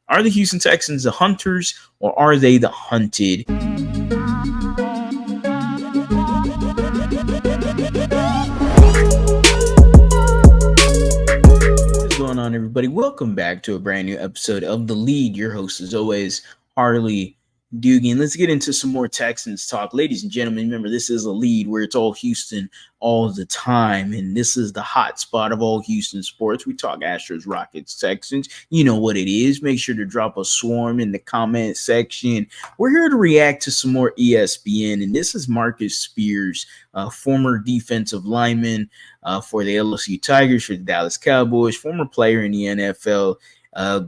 Are the Houston Texans the hunters or are they the hunted? What is going on, everybody? Welcome back to a brand new episode of The Lead. Your host, as always, Harley Dugan. Let's get into some more Texans talk. Ladies and gentlemen, remember, this is a lead where it's all Houston all the time, and this is the hot spot of all Houston sports. We talk Astros, Rockets, Texans. You know what it is. Make sure to drop a swarm in the comment section. We're here to react to some more ESPN, and this is Marcus Spears, former defensive lineman for the LSU Tigers, for the Dallas Cowboys, former player in the NFL,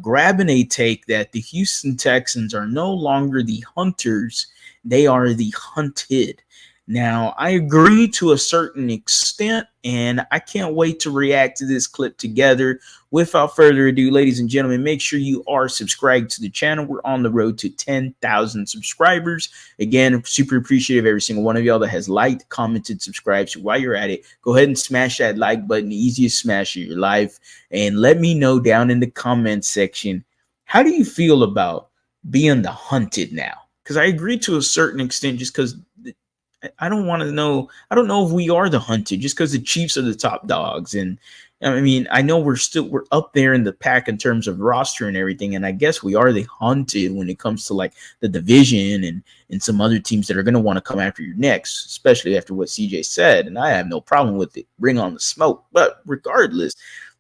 grabbing a take that the Houston Texans are no longer the hunters, they are the hunted. Now, I agree to a certain extent, and I can't wait to react to this clip together. Without further ado, ladies and gentlemen, make sure you are subscribed to the channel. We're on the road to 10,000 subscribers. Again, super appreciative of every single one of y'all that has liked, commented, subscribed. So while you're at it, go ahead and smash that like button, the easiest smash of your life, and let me know down in the comment section, how do you feel about being the hunted now? Because I agree to a certain extent, just because I don't want to know. I don't know if we are the hunted just because the Chiefs are the top dogs. And I mean, I know we're up there in the pack in terms of roster and everything. And I guess we are the hunted when it comes to like the division and some other teams that are going to want to come after your necks, especially after what CJ said. And I have no problem with it. Bring on the smoke. But regardless,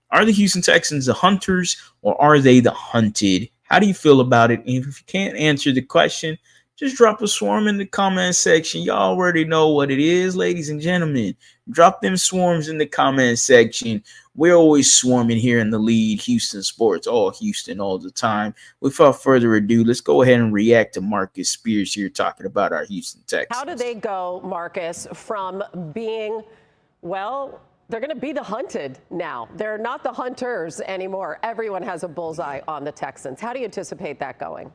are the Houston Texans the hunters or are they the hunted? How do you feel about it? And if you can't answer the question, just drop a swarm in the comment section. Y'all already know what it is, ladies and gentlemen. Drop them swarms in the comment section. We're always swarming here in the lead, Houston sports, all Houston all the time. Without further ado, let's go ahead and react to Marcus Spears here talking about our Houston Texans. How do they go, Marcus, from being, well, they're going to be the hunted now. They're not the hunters anymore. Everyone has a bullseye on the Texans. How do you anticipate that going?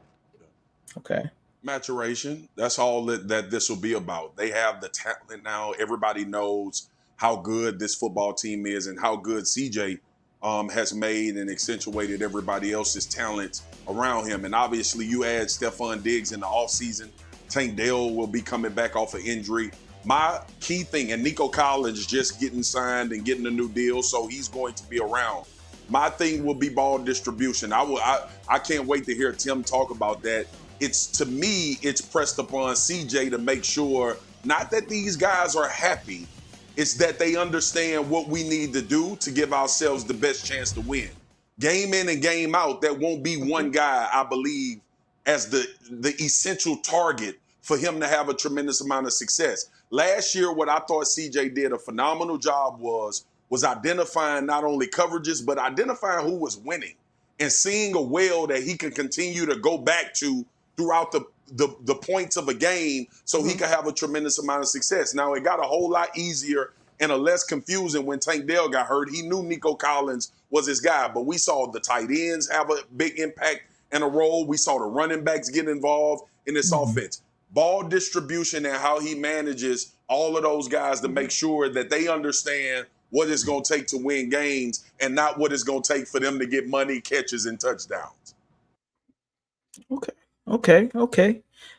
Okay. Maturation. That's all that this will be about. They have the talent now. Everybody knows how good this football team is and how good CJ has made and accentuated everybody else's talent around him. And obviously, you add Stephon Diggs in the offseason. Tank Dell will be coming back off of injury. My key thing, and Nico Collins just getting signed and getting a new deal, so he's going to be around. My thing will be ball distribution. I can't wait to hear Tim talk about that. To me, it's pressed upon CJ to make sure, not that these guys are happy, it's that they understand what we need to do to give ourselves the best chance to win. Game in and game out, that won't be one guy, I believe, as the essential target for him to have a tremendous amount of success. Last year, what I thought CJ did a phenomenal job was identifying not only coverages, but identifying who was winning and seeing a well that he can continue to go back to throughout the points of a game so he could have a tremendous amount of success. Now, it got a whole lot easier and a less confusing when Tank Dell got hurt. He knew Nico Collins was his guy, but we saw the tight ends have a big impact and a role. We saw the running backs get involved in this offense. Ball distribution and how he manages all of those guys to make sure that they understand what it's going to take to win games and not what it's going to take for them to get money, catches, and touchdowns. Okay.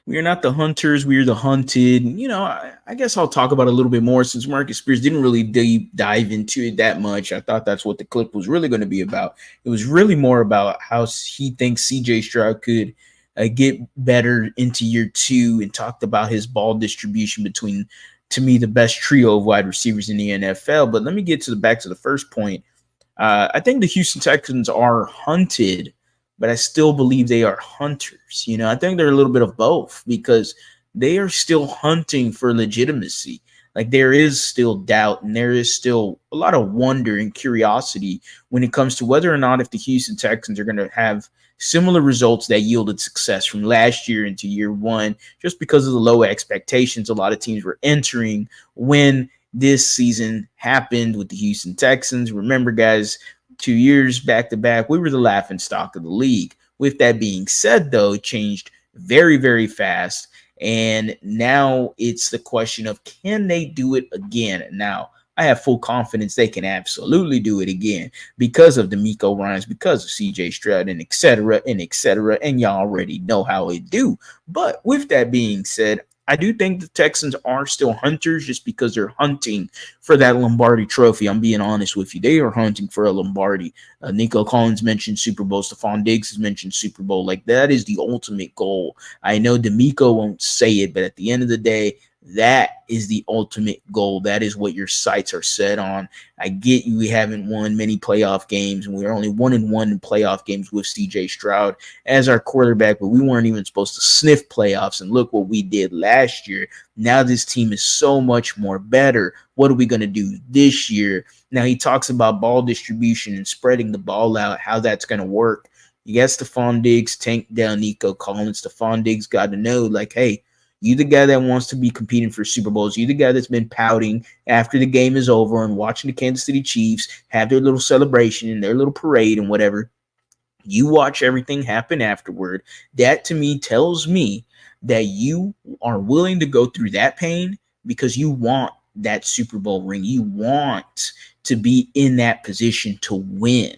We are not the hunters. We are the hunted. You know, I guess I'll talk about it a little bit more since Marcus Spears didn't really deep dive into it that much. I thought that's what the clip was really going to be about. It was really more about how he thinks CJ Stroud could get better into year two, and talked about his ball distribution between, to me, the best trio of wide receivers in the NFL. But let me get back to the first point. I think the Houston Texans are hunted, but I still believe they are hunters. You know, I think they're a little bit of both because they are still hunting for legitimacy. Like, there is still doubt and there is still a lot of wonder and curiosity when it comes to whether or not if the Houston Texans are going to have similar results that yielded success from last year into year one, just because of the low expectations a lot of teams were entering when this season happened with the Houston Texans. Remember, guys, 2 years back to back, we were the laughing stock of the league. With that being said, though, it changed very, very fast. And now it's the question of, can they do it again? Now, I have full confidence they can absolutely do it again because of D'Amico Ryans, because of CJ Stroud, and et cetera, and et cetera. And y'all already know how it do. But with that being said, I do think the Texans are still hunters just because they're hunting for that Lombardi trophy. I'm being honest with you. They are hunting for a Lombardi. Nico Collins mentioned Super Bowl. Stephon Diggs has mentioned Super Bowl. Like, that is the ultimate goal. I know D'Amico won't say it, but at the end of the day, that is the ultimate goal. That is what your sights are set on. I get you. We haven't won many playoff games, and we're only 1-1 in playoff games with CJ Stroud as our quarterback, but we weren't even supposed to sniff playoffs. And look what we did last year. Now this team is so much more better. What are we going to do this year? Now he talks about ball distribution and spreading the ball out, how that's going to work. You got Stephon Diggs tanked down Nico Collins. Stephon Diggs got to know, like, hey, you the guy that wants to be competing for Super Bowls. You the guy that's been pouting after the game is over and watching the Kansas City Chiefs have their little celebration and their little parade and whatever. You watch everything happen afterward. That to me tells me that you are willing to go through that pain because you want that Super Bowl ring. You want to be in that position to win.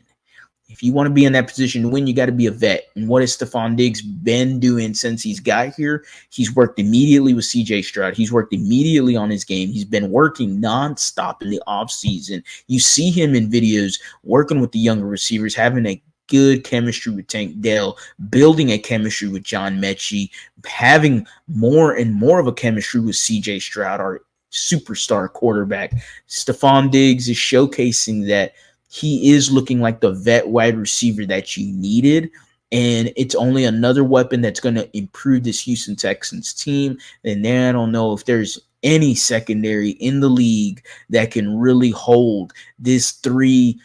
If you want to be in that position to win, you got to be a vet. And what has Stephon Diggs been doing since he's got here? He's worked immediately with CJ Stroud. He's worked immediately on his game. He's been working nonstop in the offseason. You see him in videos working with the younger receivers, having a good chemistry with Tank Dell, building a chemistry with John Mechie, having more and more of a chemistry with CJ Stroud, our superstar quarterback. Stephon Diggs is showcasing that he is looking like the vet wide receiver that you needed. And it's only another weapon that's going to improve this Houston Texans team. And then I don't know if there's any secondary in the league that can really hold this three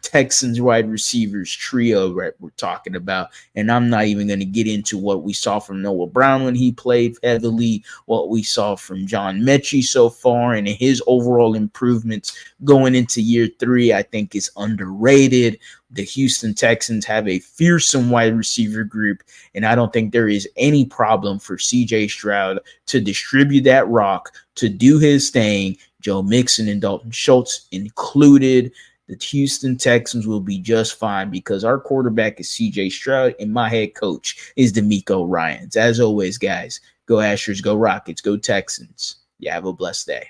Texans wide receivers trio that we're talking about. And I'm not even going to get into what we saw from Noah Brown when he played heavily, what we saw from John Mechie so far, and his overall improvements going into year 3, I think is underrated. The Houston Texans have a fearsome wide receiver group, and I don't think there is any problem for CJ Stroud to distribute that rock, to do his thing, Joe Mixon and Dalton Schultz included. The Houston Texans will be just fine because our quarterback is CJ Stroud and my head coach is D'Amico Ryans. As always, guys, go Astros, go Rockets, go Texans. You have a blessed day.